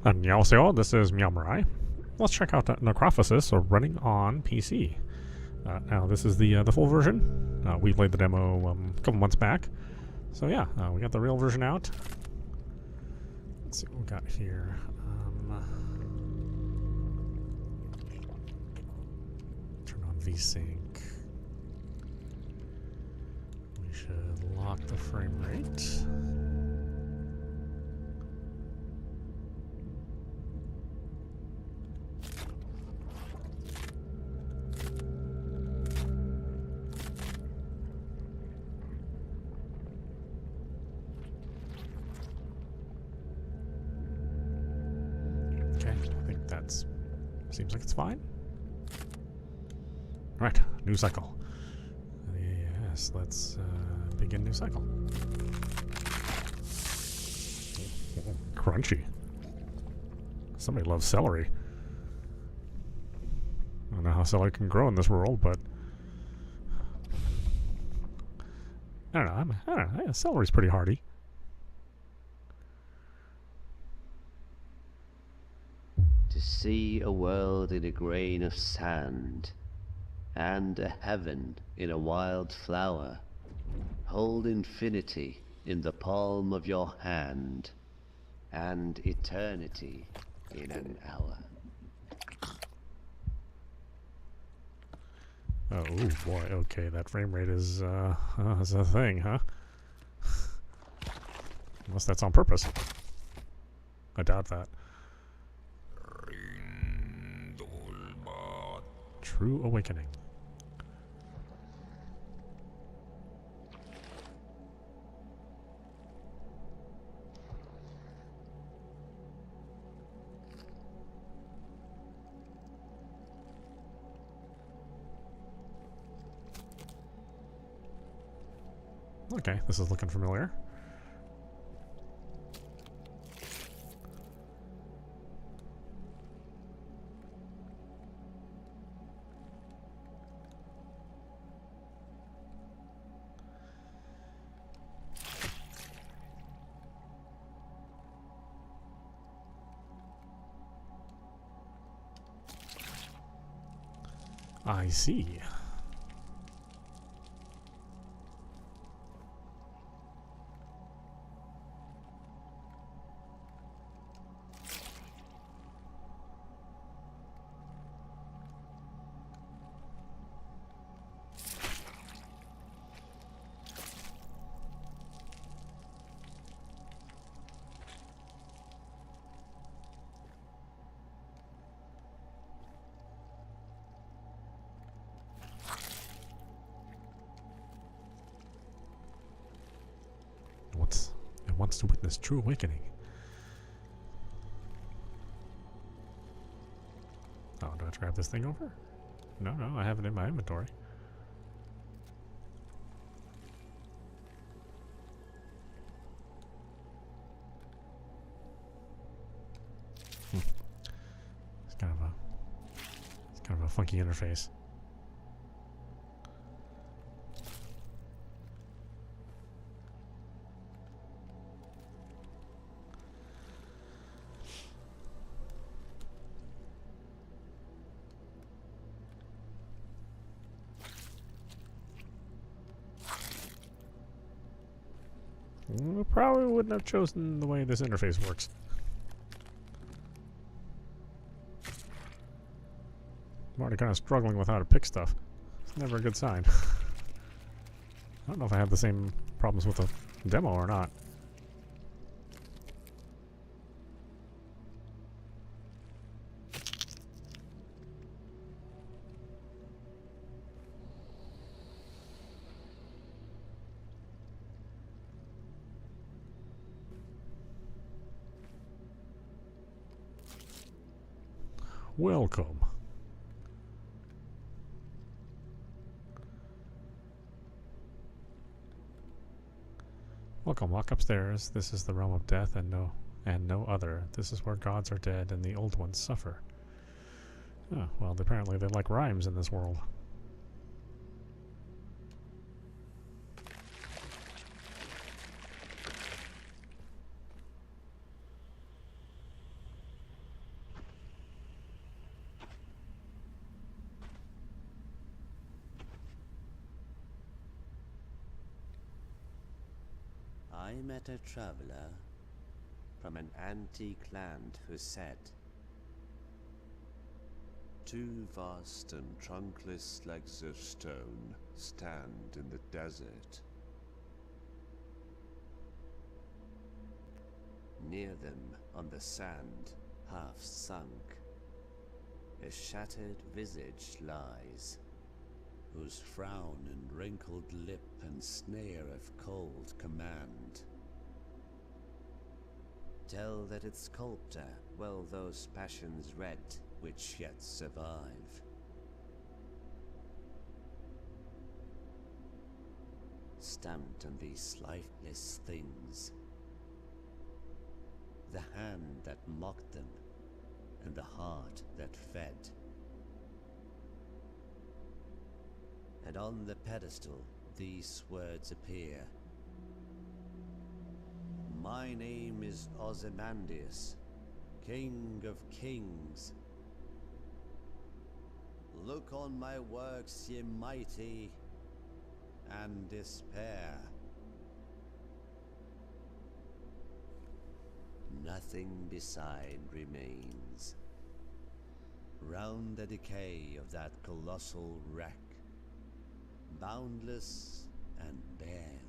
Annyeonghaseyo, this is meowmurai. Let's check out Necrophosis running on PC. Now this is the full version. We played the demo a couple months back. So yeah, we got the real version out. Let's see what we got here. Turn on VSync. We should lock the frame rate. Seems like it's fine. Alright, new cycle. Yes, let's begin new cycle. Crunchy. Somebody loves celery. I don't know how celery can grow in this world, but I don't know. Yeah, celery's pretty hardy. To see a world in a grain of sand, and a heaven in a wild flower. Hold infinity in the palm of your hand, and eternity in an hour. Oh boy, okay, that frame rate is a thing, huh? Unless that's on purpose. I doubt that. True awakening. Okay, this is looking familiar. I see. It wants to witness true awakening. Oh, do I have to grab this thing over? No, I have it in my inventory. It's kind of a funky interface. We probably wouldn't have chosen the way this interface works. I'm already kind of struggling with how to pick stuff. It's never a good sign. I don't know if I have the same problems with the demo or not. Welcome. Welcome, walk upstairs. This is the realm of death and no other. This is where gods are dead and the old ones suffer. Oh, well, apparently they like rhymes in this world. I met a traveler from an antique land who said, "Two vast and trunkless legs of stone stand in the desert. Near them, on the sand, half sunk, a shattered visage lies, whose frown and wrinkled lip and snare of cold command tell that its sculptor well those passions read which yet survive. Stamped on these lifeless things, the hand that mocked them, and the heart that fed. And on the pedestal these words appear: My name is Ozymandias, King of Kings. Look on my works, ye mighty, and despair. Nothing beside remains. Round the decay of that colossal wreck, boundless and bare,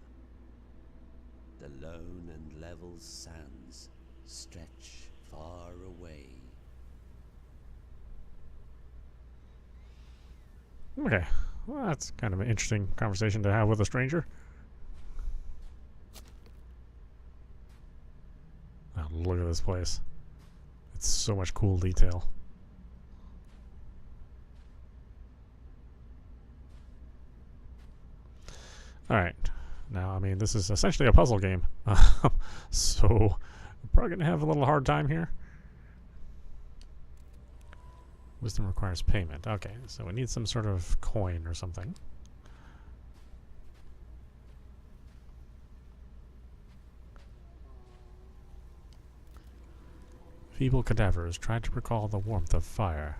the lone and level sands stretch far away. Okay, well, that's kind of an interesting conversation to have with a stranger. Oh, look at this place. It's so much cool detail. Alright, now, I mean, this is essentially a puzzle game. So, we're probably going to have a little hard time here. Wisdom requires payment. Okay, so we need some sort of coin or something. Feeble cadavers. Try to recall the warmth of fire.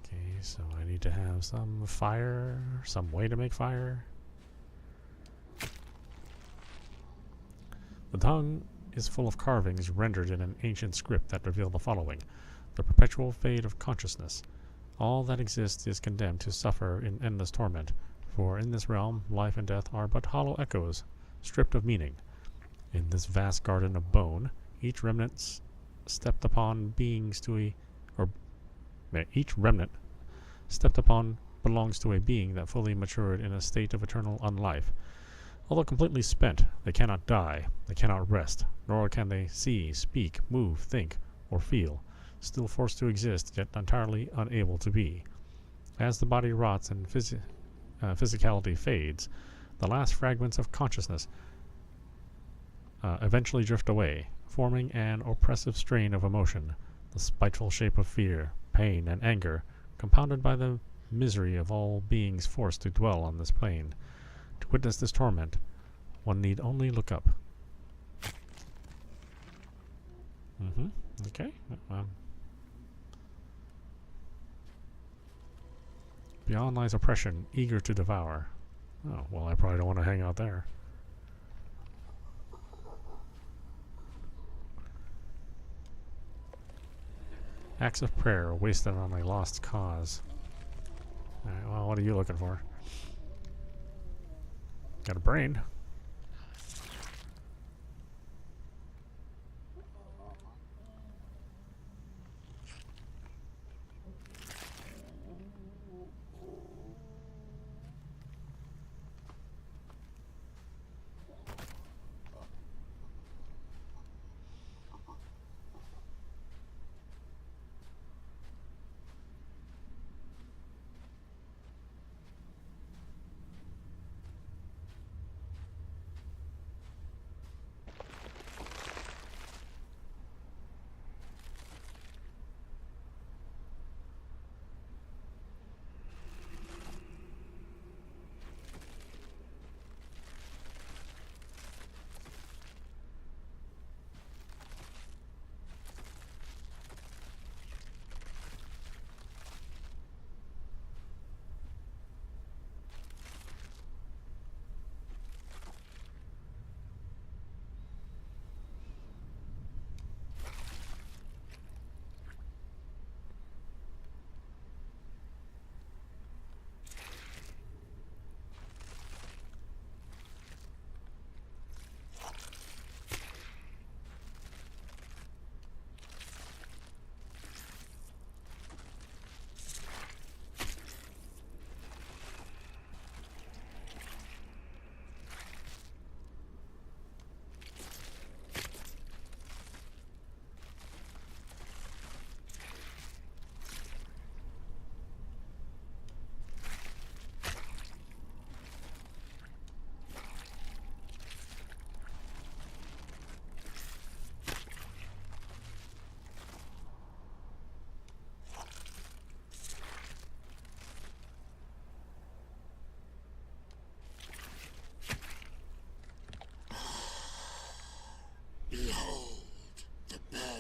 Okay, so I need to have some fire, some way to make fire. The tongue is full of carvings rendered in an ancient script that reveal the following: the perpetual fade of consciousness. All that exists is condemned to suffer in endless torment, for in this realm life and death are but hollow echoes, stripped of meaning. In this vast garden of bone, each remnant stepped upon belongs to a being that fully matured in a state of eternal unlife. Although completely spent, they cannot die, they cannot rest, nor can they see, speak, move, think, or feel, still forced to exist, yet entirely unable to be. As the body rots and physicality fades, the last fragments of consciousness eventually drift away, forming an oppressive strain of emotion, the spiteful shape of fear, pain, and anger, compounded by the misery of all beings forced to dwell on this plane. To witness this torment, one need only look up. Okay. Beyond lies oppression, eager to devour. Oh, well, I probably don't want to hang out there. Acts of prayer wasted on a lost cause. Alright, well, what are you looking for? Got a brain.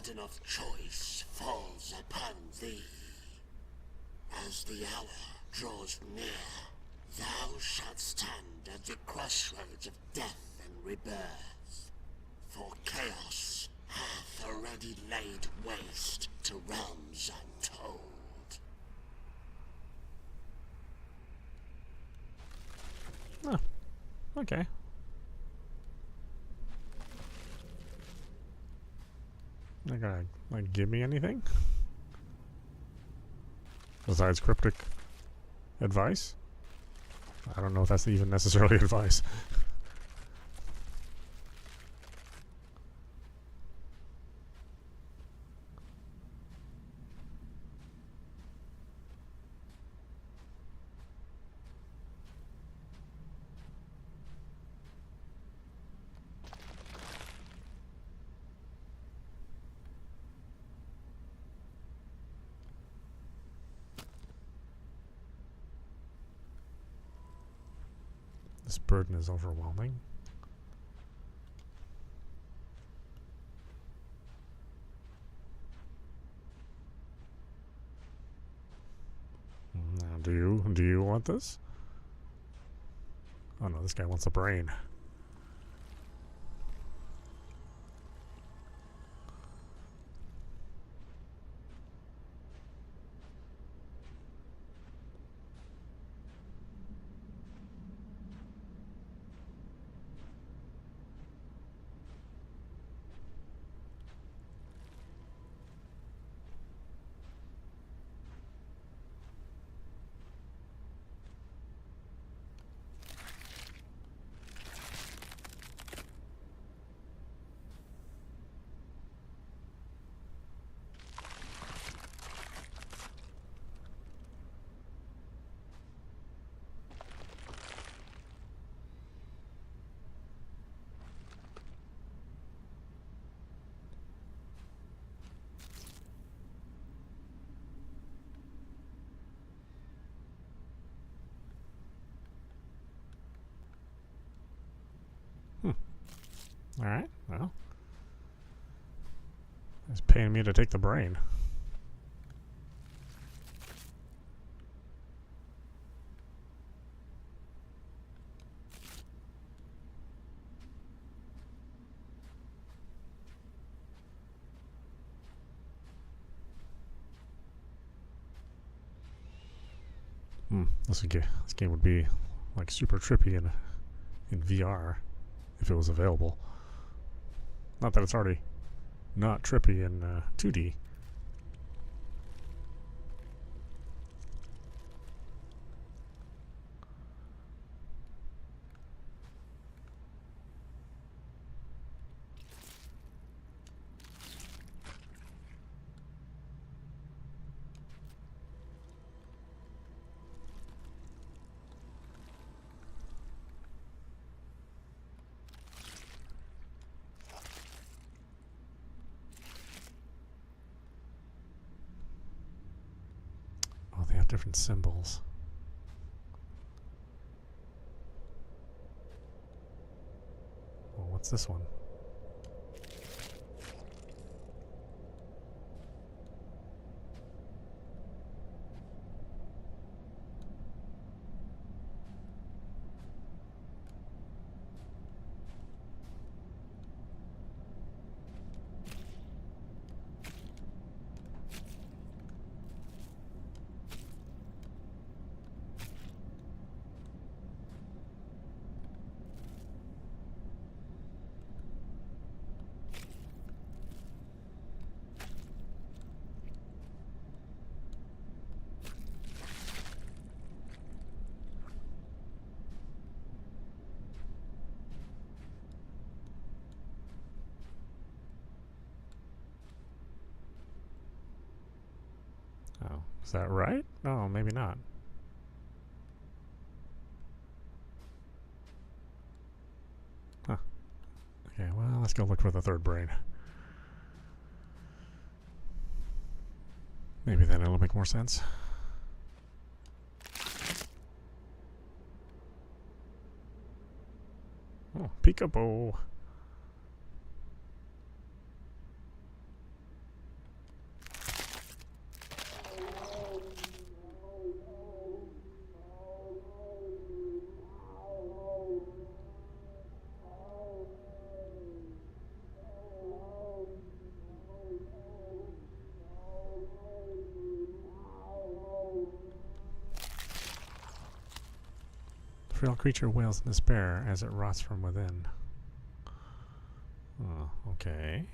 burden of choice falls upon thee. As the hour draws near, thou shalt stand at the crossroads of death and rebirth. For chaos hath already laid waste to realms untold. Oh, okay. Not gonna, like, give me anything? Besides cryptic advice? I don't know if that's even necessarily advice. This burden is overwhelming. Now, do you want this? Oh no, this guy wants a brain. Alright, well. It's paying me to take the brain. This game would be like super trippy in VR if it was available. Not that it's already not trippy in 2D. Oh, they have different symbols. Well, what's this one? Oh, is that right? No, maybe not. Huh. Okay, well, let's go look for the third brain. Maybe then it'll make more sense. Oh, peekaboo. frail creature wails in despair as it rots from within. Oh, okay.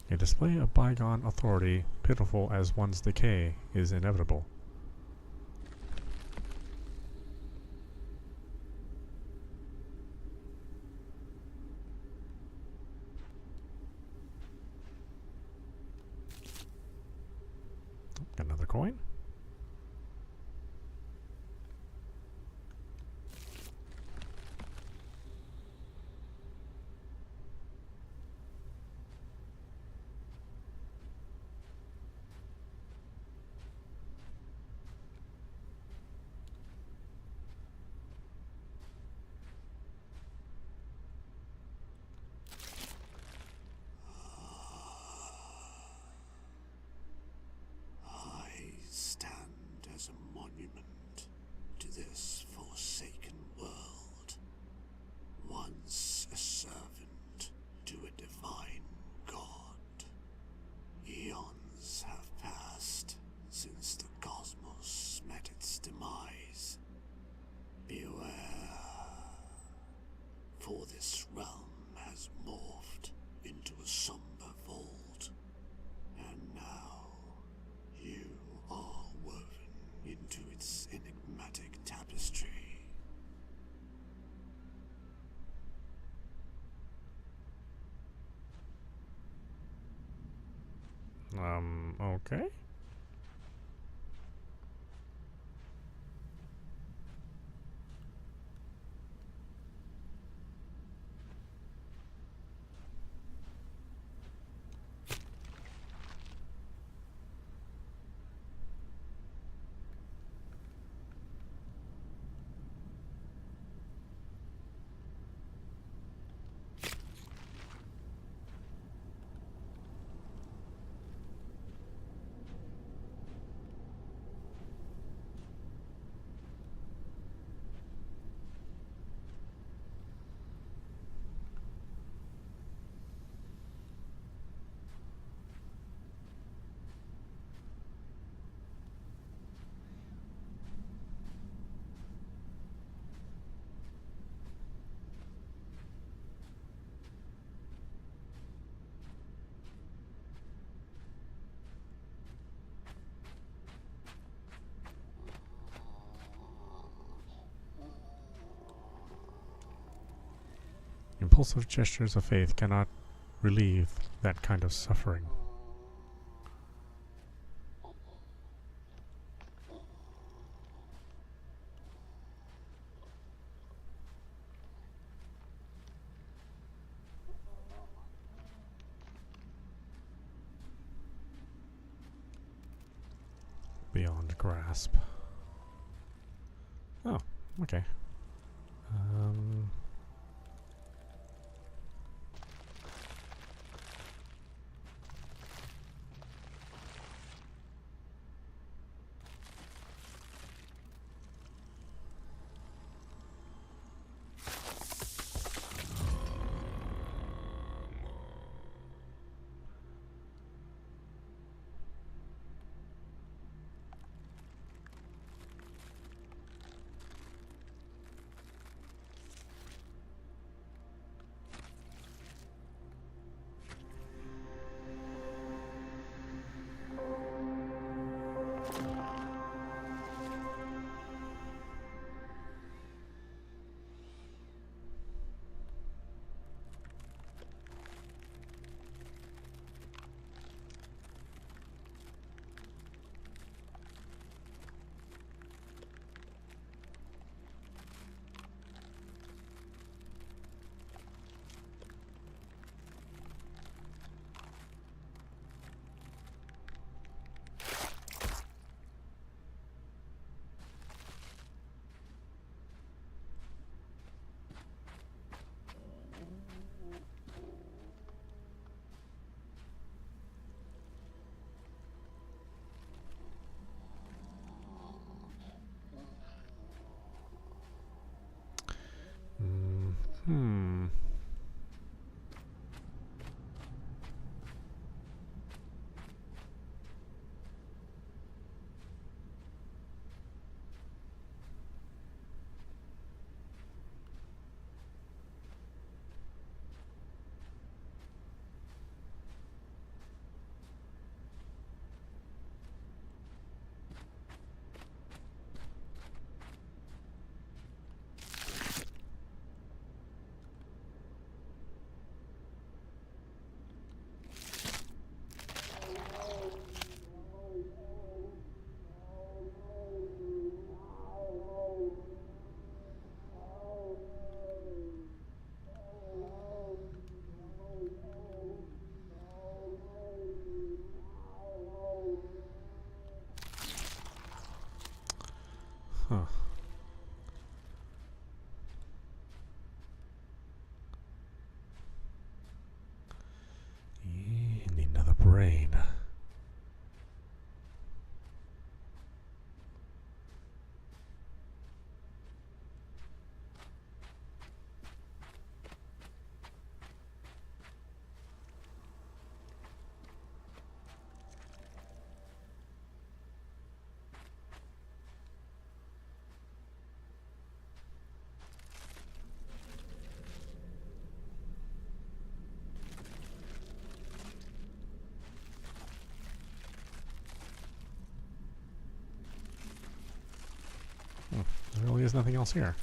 A display of bygone authority, pitiful as one's decay, is inevitable. Got another coin. I stand as a monument to this forsaken world, once a servant to a divine god. Eons have passed since the cosmos met its demise. Beware, for this realm has morphed into a somber vault, and now you are woven into its enigmatic tapestry. Okay. Impulsive gestures of faith cannot relieve that kind of suffering. Beyond grasp. Oh, okay. there's nothing else here.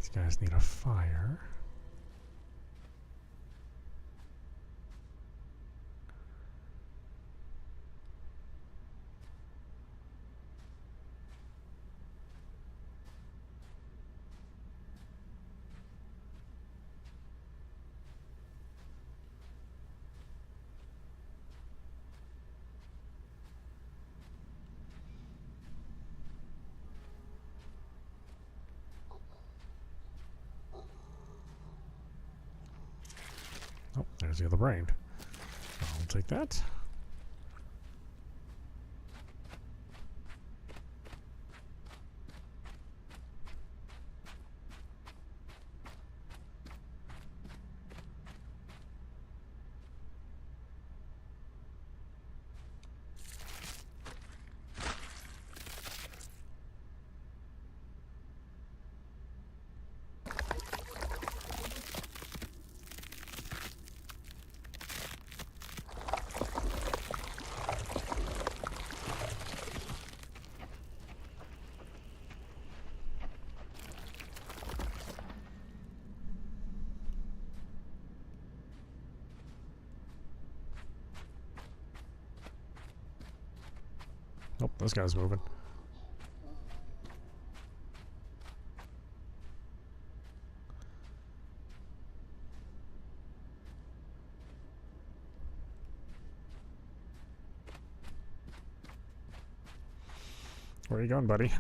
These guys need a fire. Oh, there's the other brain. I'll take that. Oh, this guy's moving. Where are you going, buddy?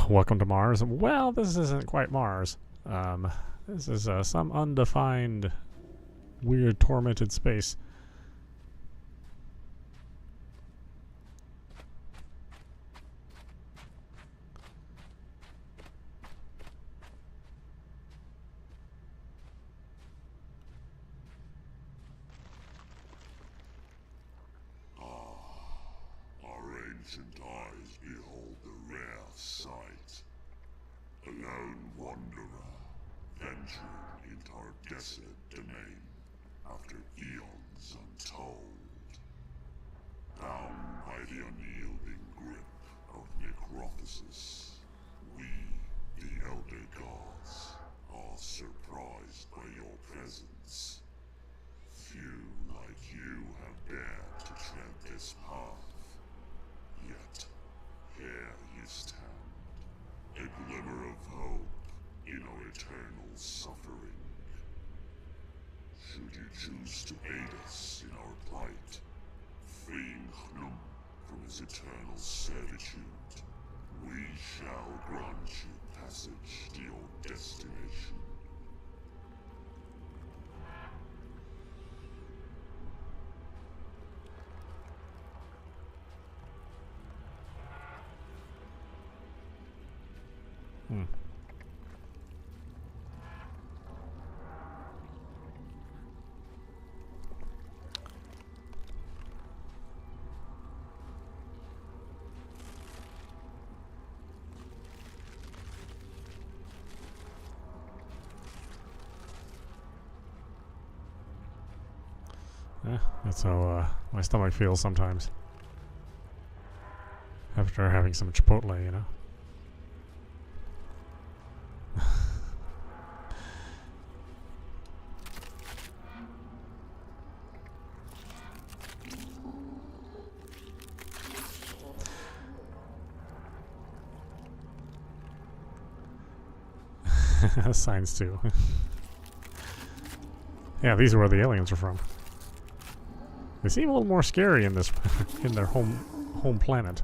Welcome to Mars. Well, this isn't quite Mars. This is some undefined, weird, tormented space. Our ancient eyes behold the rare sight. A lone wanderer venturing into our desolate domain after eons untold. Bound by the unyielding grip of Necrophosis, we, the Elder Gods, are surprised by your presence. Few like you have dared to tread this path. Yet, here you stand, a glimmer of hope in our eternal suffering. Should you choose to aid us in our plight, freeing Hnum from his eternal servitude, we shall grant you passage to your destination. Yeah, that's how my stomach feels sometimes. After having some Chipotle, you know. Signs too. Yeah, these are where the aliens are from. They seem a little more scary in this in their home planet.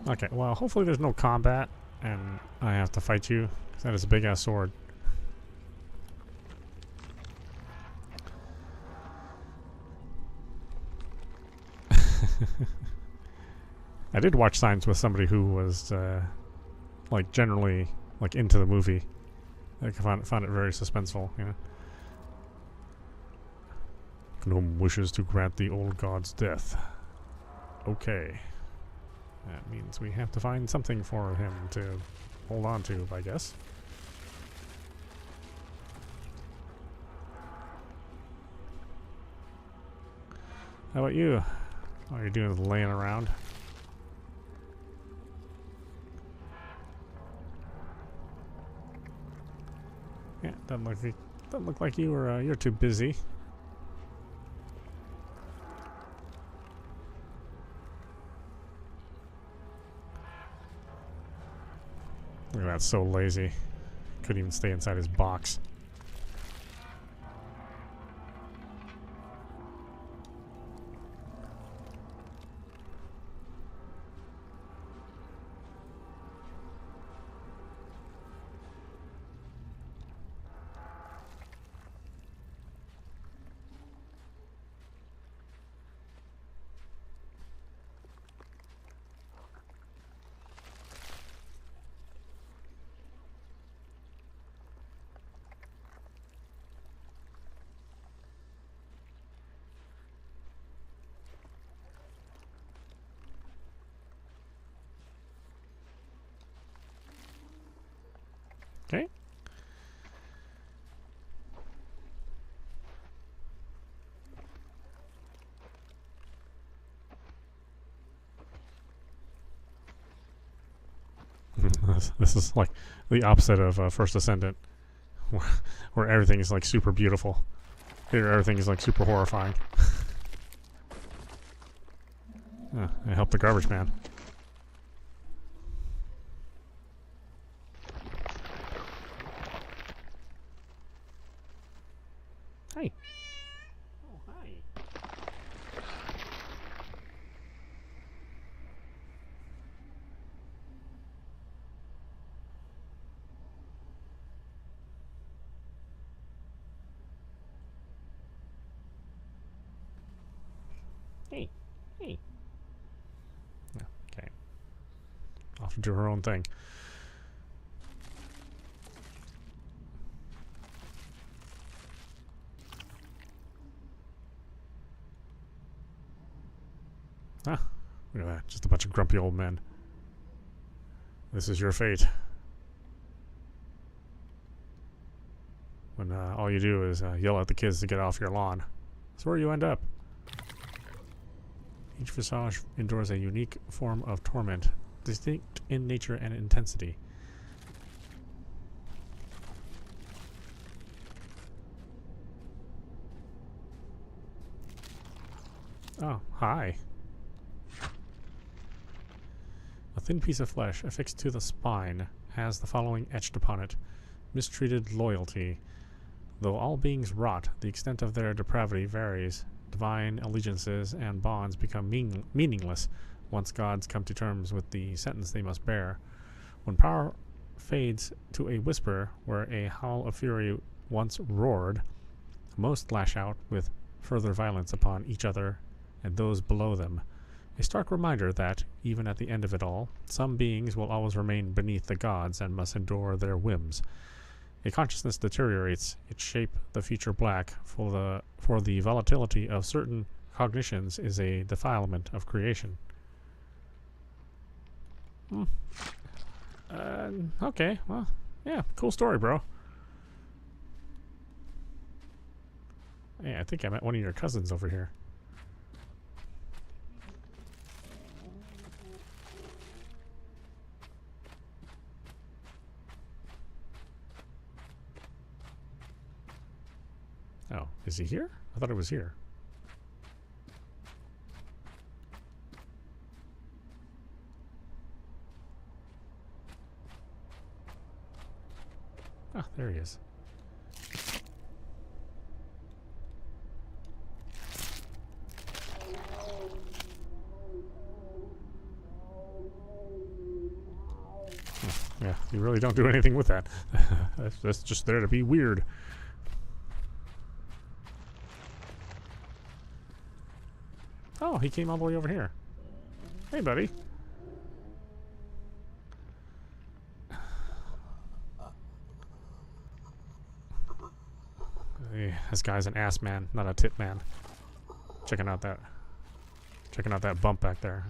Okay, well, hopefully there's no combat, and I have to fight you, because that is a big-ass sword. I did watch Signs with somebody who was, like, generally, like, into the movie. I found it very suspenseful, you know. Gnome wishes to grant the old god's death. Okay. That means we have to find something for him to hold on to, I guess. How about you? All you're doing is laying around. Yeah, doesn't look like you were. You're too busy. Look at that, so lazy. Couldn't even stay inside his box. Okay. This is like the opposite of First Ascendant, where everything is like super beautiful. Here, everything is like super horrifying. I helped the garbage man. Hey. Oh, hi. Hey. Hey. Yeah, okay. Off to do her own thing. Ah, look at that. Just a bunch of grumpy old men. This is your fate. When all you do is yell at the kids to get off your lawn. That's where you end up. Each visage endures a unique form of torment, distinct in nature and intensity. Oh, hi. A thin piece of flesh affixed to the spine has the following etched upon it: mistreated loyalty. Though all beings rot, the extent of their depravity varies. Divine allegiances and bonds become meaningless once gods come to terms with the sentence they must bear. When power fades to a whisper where a howl of fury once roared, most lash out with further violence upon each other and those below them. A stark reminder that, even at the end of it all, some beings will always remain beneath the gods and must endure their whims. A consciousness deteriorates, its shape the future black, for the volatility of certain cognitions is a defilement of creation. Okay, well, yeah, cool story, bro. Hey, I think I met one of your cousins over here. Oh, is he here? I thought it was here. Ah, there he is. you really don't do anything with that. That's just there to be weird. Oh, he came all the way over here. Hey, buddy. Hey, this guy's an ass man, not a tit man. Checking out that bump back there.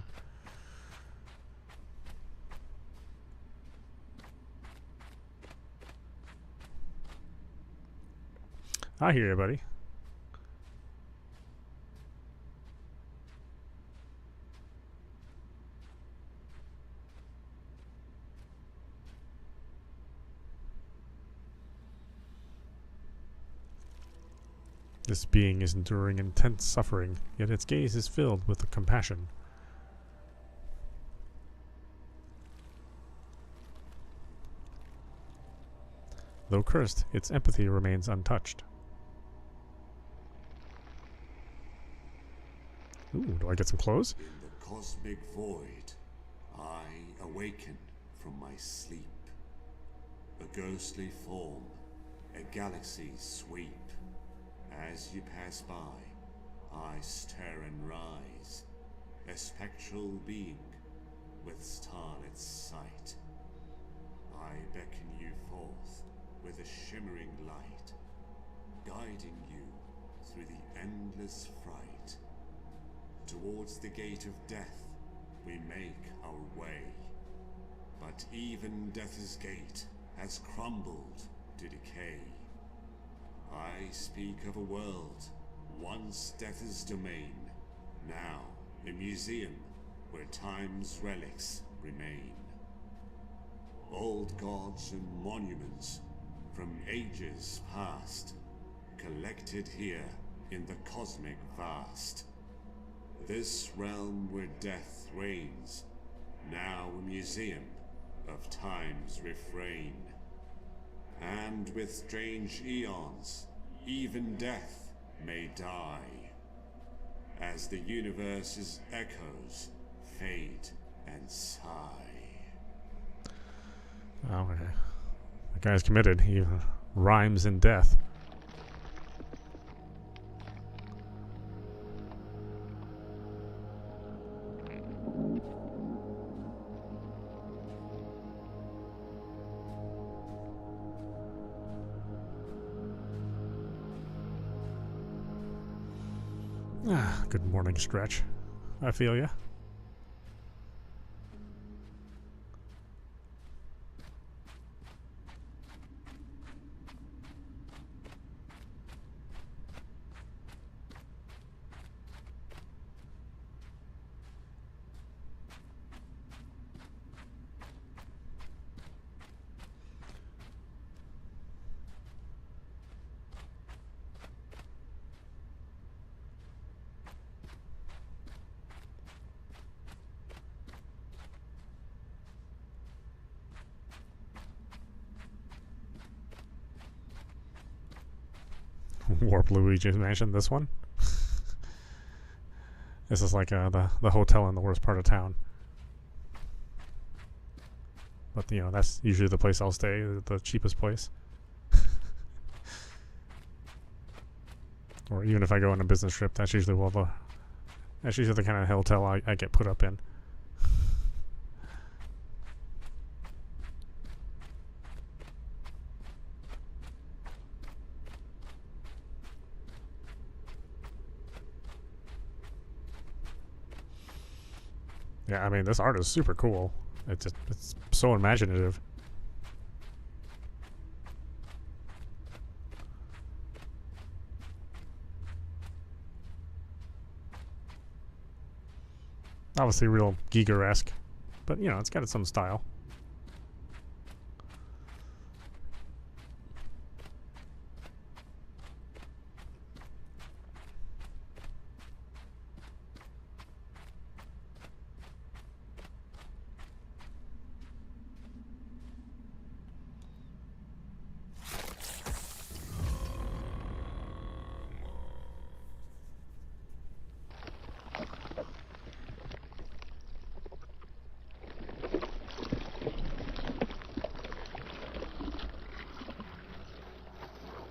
I hear you, buddy. This being is enduring intense suffering, yet its gaze is filled with compassion. Though cursed, its empathy remains untouched. Ooh, do I get some clothes? In the cosmic void, I awaken from my sleep. A ghostly form, a galaxy's sweep. As you pass by, I stir and rise, a spectral being with starlit sight. I beckon you forth with a shimmering light, guiding you through the endless fright. Towards the gate of death we make our way, but even death's gate has crumbled to decay. I speak of a world, once death's domain, now a museum where time's relics remain. Old gods and monuments from ages past, collected here in the cosmic vast. This realm where death reigns, now a museum of time's refrain. And with strange eons, even death may die, as the universe's echoes fade and sigh. Okay. The guy's committed. He rhymes in death. Good morning, Stretch. I feel ya. Warp Luigi's Mansion, this one. This is like the hotel in the worst part of town. But, you know, that's usually the place I'll stay, the cheapest place. Or even if I go on a business trip, that's usually the kind of hotel I get put up in. Yeah, I mean, this art is super cool. It's so imaginative. Obviously real Giger-esque, but, you know, it's got some style.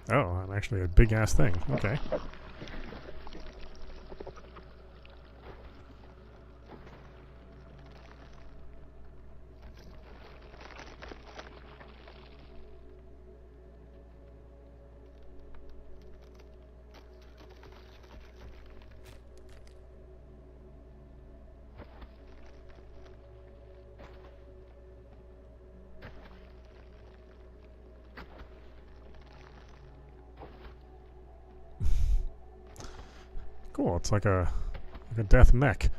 Oh, I'm actually a big-ass thing. Okay. Cool, it's like a death mech.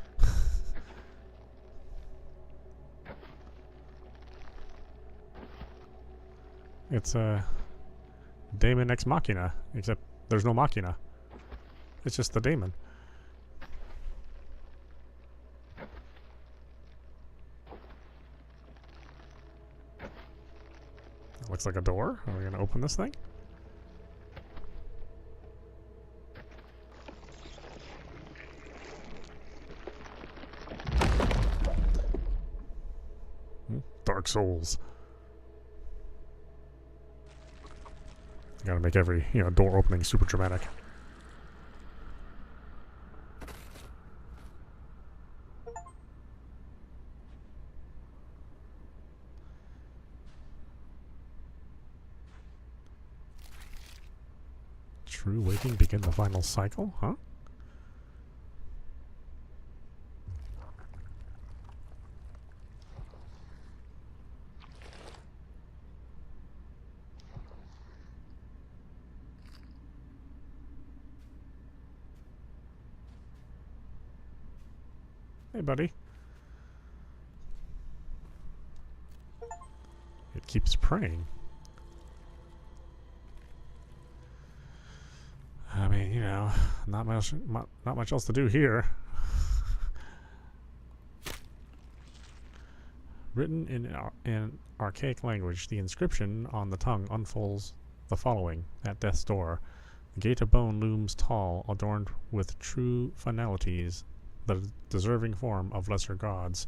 It's a Daemon Ex Machina, except there's no Machina. It's just the Daemon. It looks like a door. Are we gonna open this thing? Dark Souls. Gotta make every, door opening super dramatic. True waking begin the final cycle, huh? Hey, buddy. It keeps praying. I mean, not much else to do here. Written in archaic language, the inscription on the tongue unfolds the following: at death's door, the gate of bone looms tall, adorned with true finalities, the deserving form of lesser gods.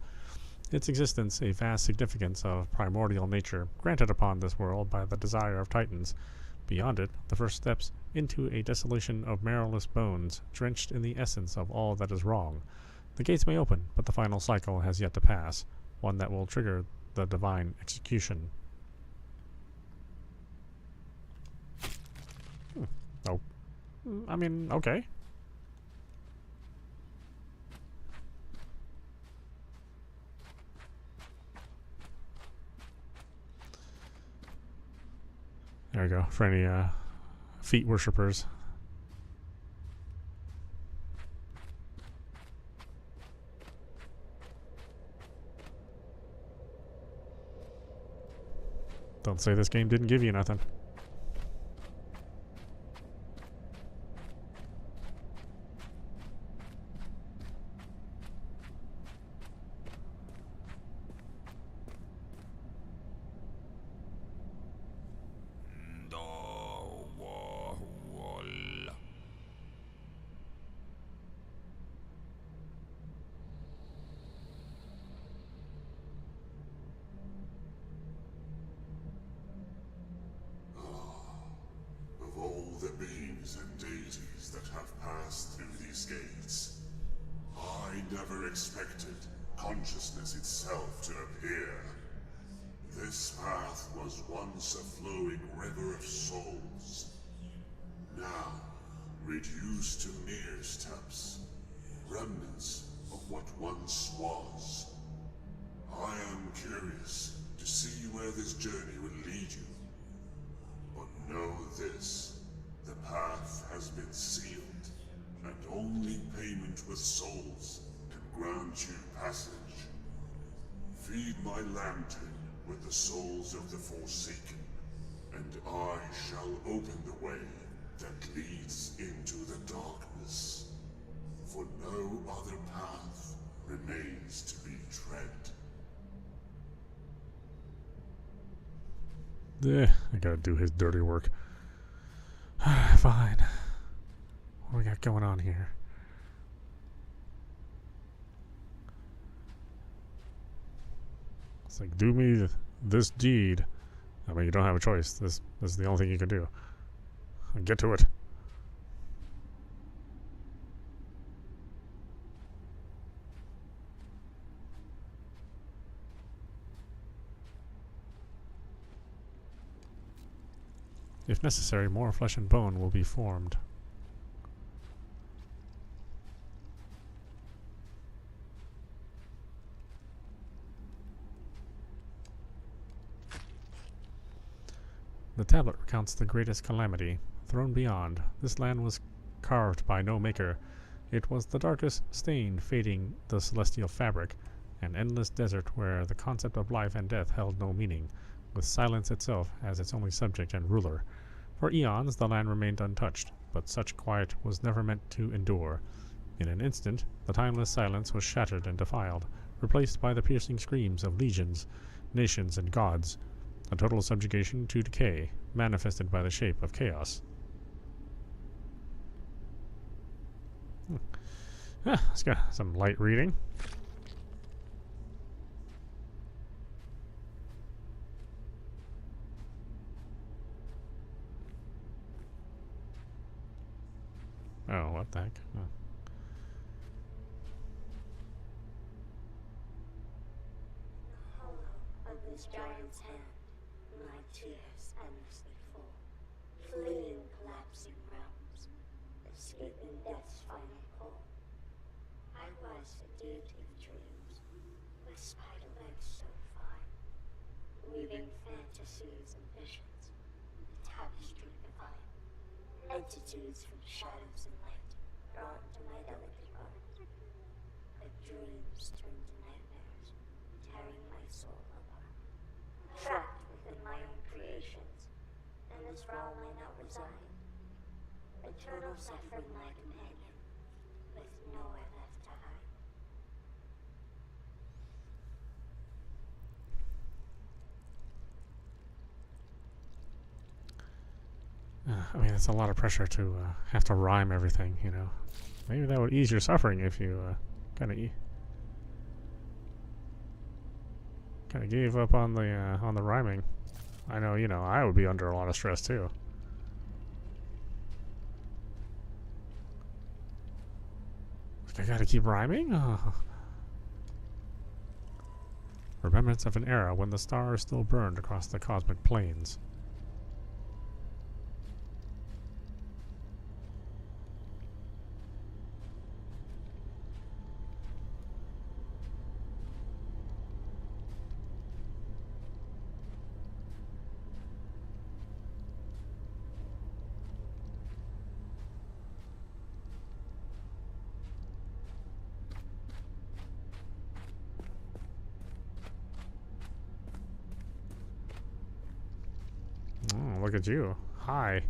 Its existence a vast significance of primordial nature, granted upon this world by the desire of Titans. Beyond it, the first steps into a desolation of marrowless bones, drenched in the essence of all that is wrong. The gates may open, but the final cycle has yet to pass, one that will trigger the divine execution. Oh. I mean, okay. There we go, for any feet worshippers. Don't say this game didn't give you nothing. The beings and deities that have passed through these gates, I never expected consciousness itself to appear. This path was once a flowing river of souls, now reduced to mere steps, remnants of what once was. I am curious to see where this journey will lead you, but know this. The path has been sealed, and only payment with souls can grant you passage. Feed my lantern with the souls of the Forsaken, and I shall open the way that leads into the darkness. For no other path remains to be tread. I gotta do his dirty work. Fine. What do we got going on here? It's like, do me this deed. I mean, you don't have a choice. This is the only thing you can do. Get to it. If necessary, more flesh and bone will be formed. The tablet recounts the greatest calamity. Thrown beyond, this land was carved by no maker. It was the darkest stain fading the celestial fabric, an endless desert where the concept of life and death held no meaning, with silence itself as its only subject and ruler. For eons the land remained untouched, but such quiet was never meant to endure. In an instant, the timeless silence was shattered and defiled, replaced by the piercing screams of legions, nations, and gods. A total subjugation to decay, manifested by the shape of chaos. Let's get some light reading. Oh, what the heck? Oh. Hollow of this giant's hand, my tears endlessly fall, fleeing collapsing realms, escaping death's final call. I was a deity of dreams, with spider legs so fine, weaving fantasies and visions, a tapestry divine. Entitudes from shadows and light, drawn to my delicate art. But dreams turn to nightmares, tearing my soul apart. Trapped within my own creations, in this realm I now reside. Eternal suffering my companion, with nowhere left to hide. I mean, it's a lot of pressure to have to rhyme everything, you know. Maybe that would ease your suffering if you kind of gave up on the rhyming. I know, you know, I would be under a lot of stress too. I gotta keep rhyming? Oh. Remembrance of an era when the stars still burned across the cosmic plains. Oh, look at you. Hi.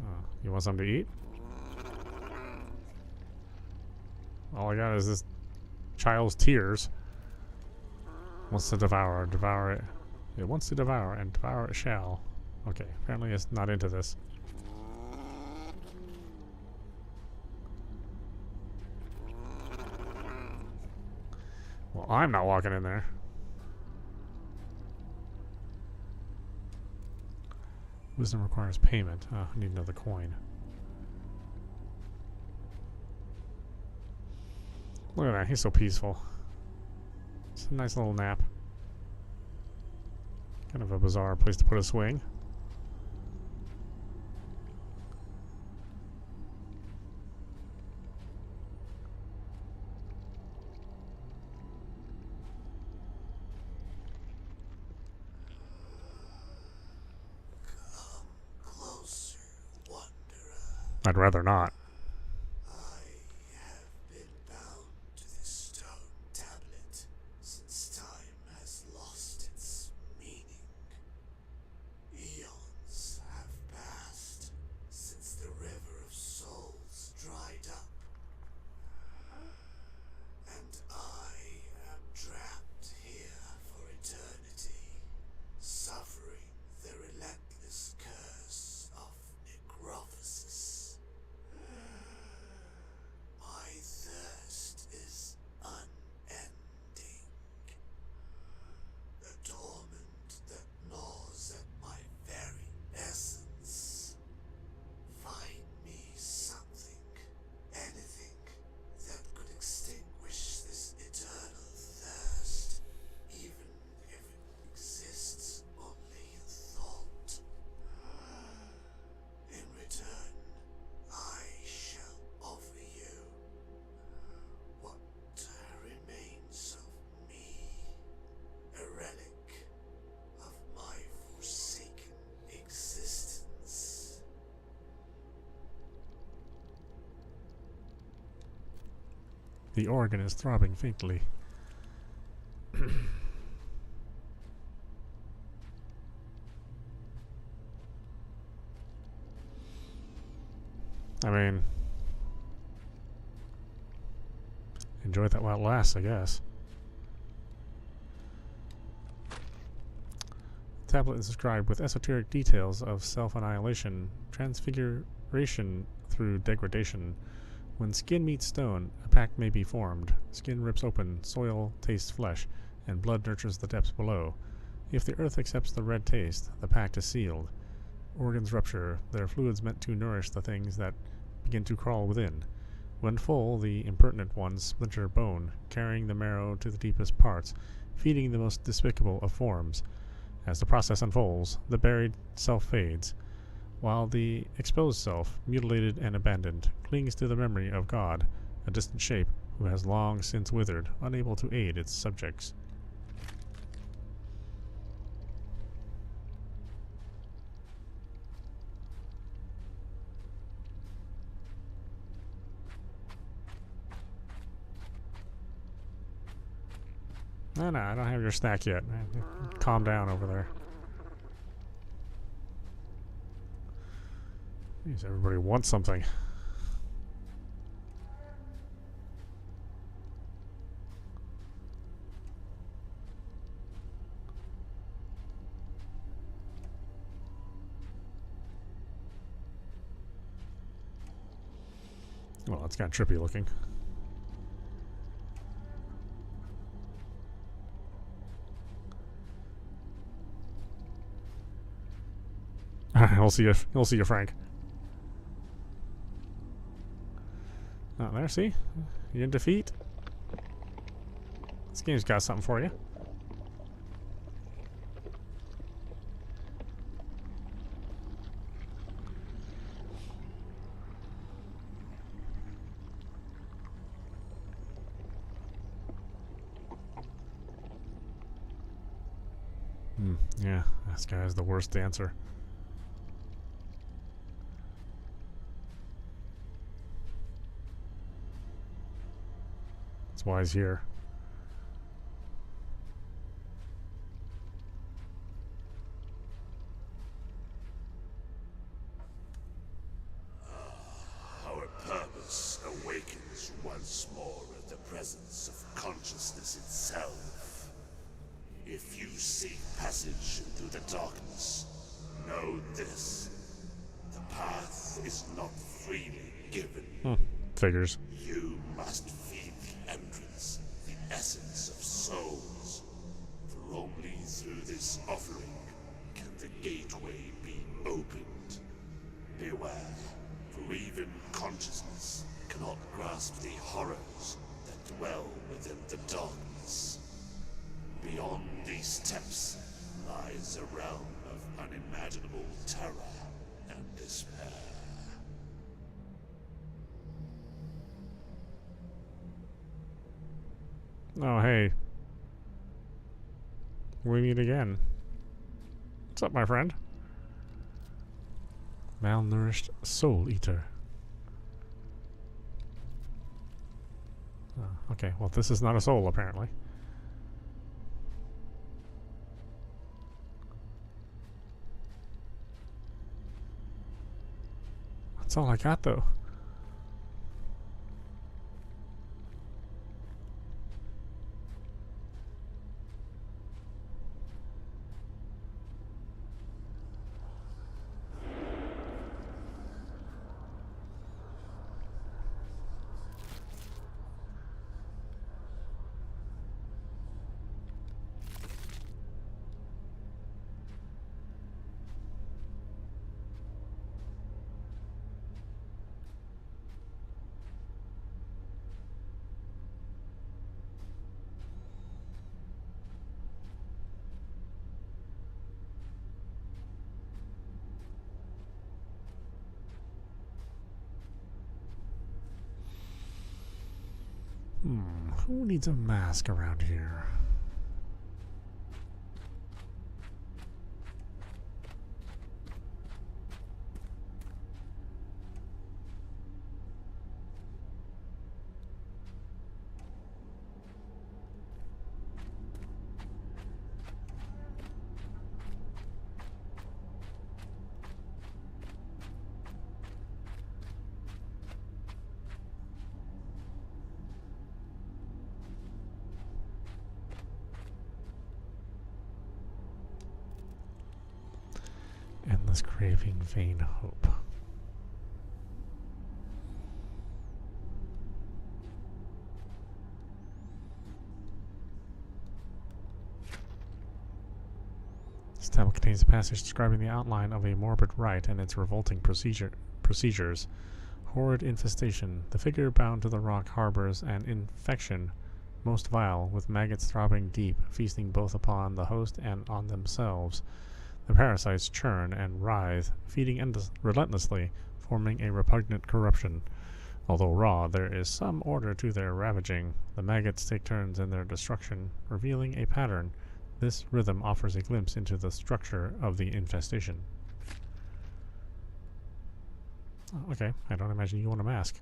Oh, you want something to eat? All I got is this child's tears. Wants to devour. Devour it. It wants to devour, and devour it shall. Okay, apparently it's not into this. Well, I'm not walking in there. Wisdom requires payment. Oh, I need another coin. Look at that, he's so peaceful. It's a nice little nap. Kind of a bizarre place to put a swing. Closer, wanderer. I'd rather not. I have been bound to this stone tablet since time has lost its meaning. Eons have passed since the river of souls dried up. And I am trapped here for eternity, suffering the relentless curse of necrophosis. The organ is throbbing faintly. I mean, enjoy that while it lasts, I guess. The tablet is described with esoteric details of self-annihilation, transfiguration through degradation. When skin meets stone, a pact may be formed. Skin rips open, soil tastes flesh, and blood nurtures the depths below. If the earth accepts the red taste, the pact is sealed. Organs rupture, their fluids meant to nourish the things that begin to crawl within. When full, the impertinent ones splinter bone, carrying the marrow to the deepest parts, feeding the most despicable of forms. As the process unfolds, the buried self fades, while the exposed self, mutilated and abandoned, clings to the memory of God, a distant shape who has long since withered, unable to aid its subjects. No, I don't have your snack yet. Calm down over there. Jeez, everybody wants something. Well, it's kind of trippy looking. He'll see you, Frank. Oh, there, see? You in defeat? This game's got something for you. Yeah, this guy is the worst dancer. That's why he's here. Our purpose awakens once more at the presence of consciousness itself. If you seek passage through the darkness, know this. The path is not freely given. Figures. You must feed the entrance, the essence of souls. For only through this offering can the gateway be opened. Beware, for even consciousness cannot grasp the horrors that dwell within the darkness. Beyond these steps lies a realm of unimaginable terror and despair. Oh, hey. We meet again. What's up, my friend? Malnourished soul eater. Oh, okay, well, this is not a soul, apparently. That's all I got, though. Who needs a mask around here? Endless craving, vain hope. This tablet contains a passage describing the outline of a morbid rite and its revolting procedures. Horrid infestation. The figure bound to the rock harbors an infection most vile, with maggots throbbing deep, feasting both upon the host and on themselves. The parasites churn and writhe, feeding relentlessly, forming a repugnant corruption. Although raw, there is some order to their ravaging. The maggots take turns in their destruction, revealing a pattern. This rhythm offers a glimpse into the structure of the infestation. Oh, okay, I don't imagine you want a mask.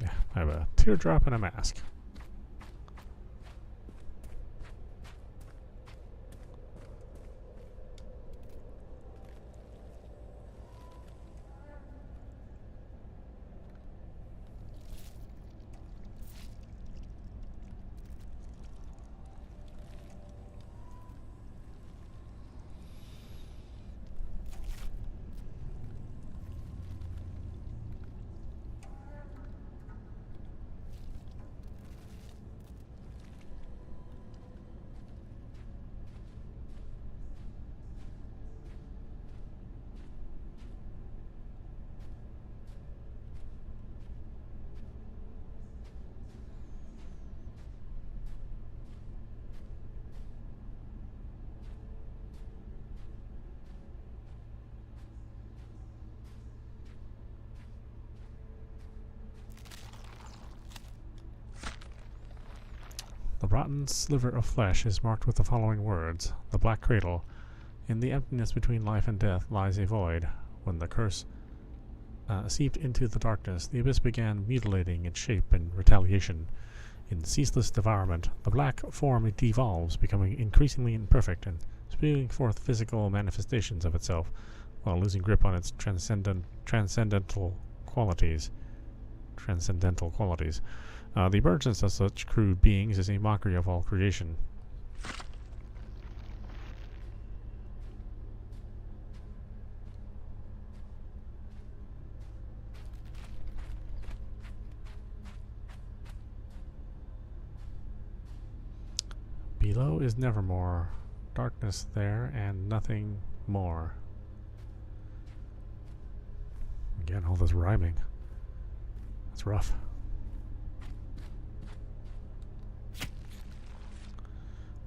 Yeah, I have a teardrop and a mask. The rotten sliver of flesh is marked with the following words: the black cradle. In the emptiness between life and death lies a void. When the curse seeped into the darkness, the abyss began mutilating its shape in retaliation. In ceaseless devourment, the black form devolves, becoming increasingly imperfect and spewing forth physical manifestations of itself, while losing grip on its transcendental qualities. The emergence of such crude beings is a mockery of all creation. Below is nevermore, darkness there and nothing more. Again, all this rhyming. It's rough.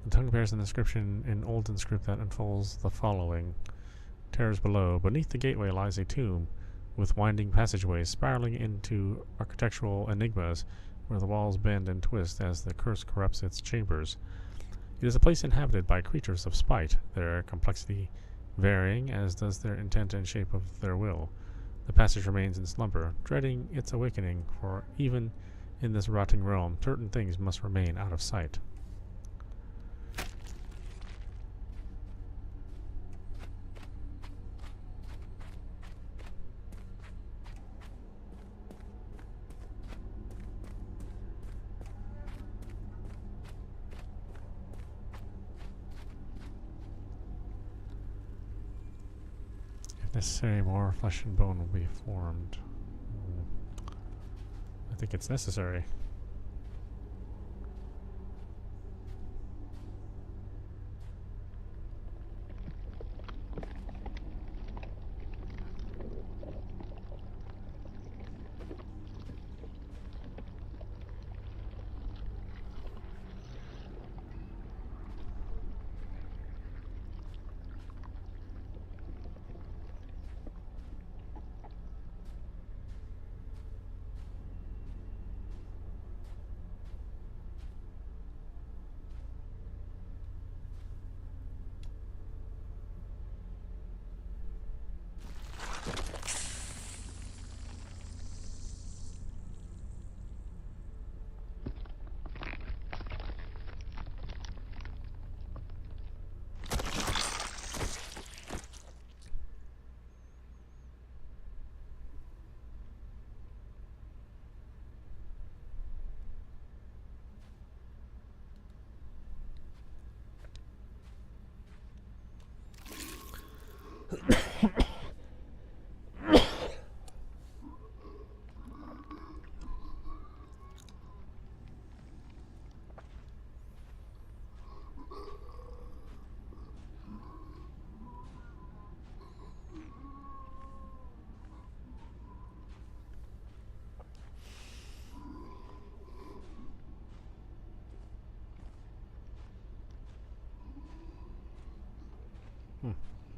The tongue bears an inscription in Olden script that unfolds the following. Terrors below. Beneath the gateway lies a tomb, with winding passageways spiraling into architectural enigmas, where the walls bend and twist as the curse corrupts its chambers. It is a place inhabited by creatures of spite, their complexity varying as does their intent and shape of their will. The passage remains in slumber, dreading its awakening, for even in this rotting realm, certain things must remain out of sight. Necessary, more flesh and bone will be formed. I think it's necessary.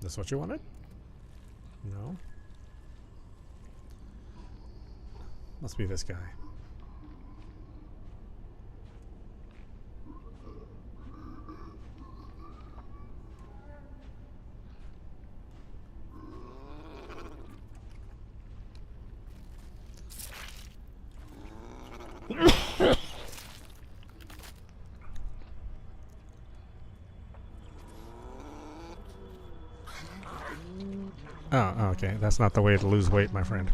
This what you wanted? No. Must be this guy. Oh, okay. That's not the way to lose weight, my friend.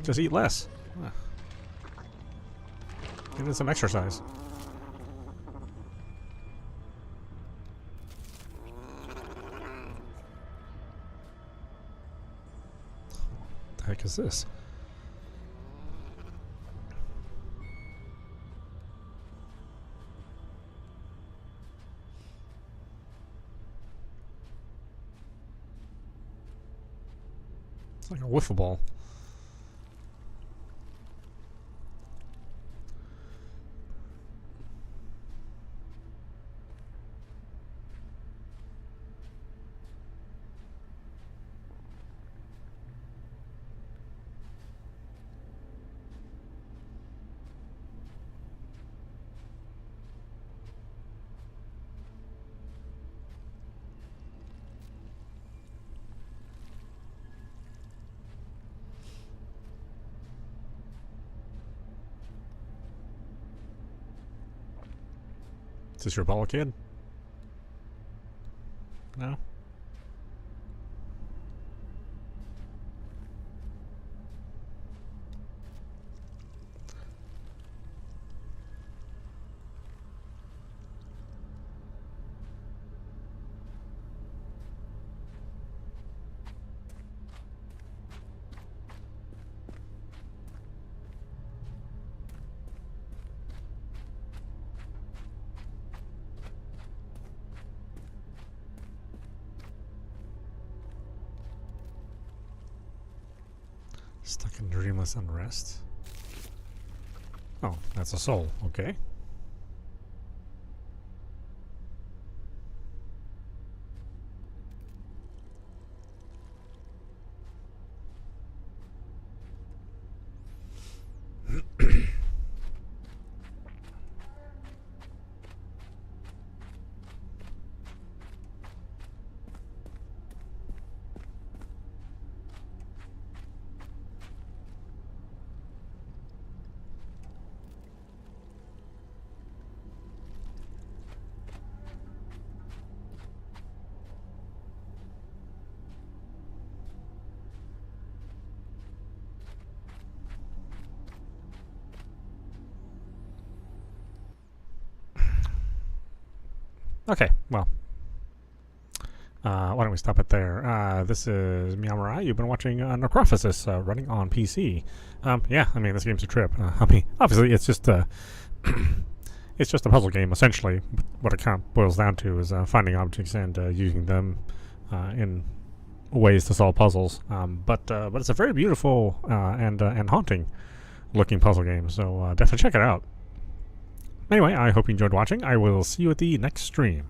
Just eat less. Give it some exercise. What the heck is this? It's like a wiffle ball. Is this your ball kid? No? Stuck in dreamless unrest. Oh, that's a soul. Okay. Okay, well, why don't we stop it there? This is meowmurai. You've been watching Necrophosis running on PC. Yeah, I mean, this game's a trip. I mean, obviously, it's just a it's just a puzzle game, essentially. What it kind of boils down to is finding objects and using them in ways to solve puzzles. But it's a very beautiful and haunting looking puzzle game. So definitely check it out. Anyway, I hope you enjoyed watching. I will see you at the next stream.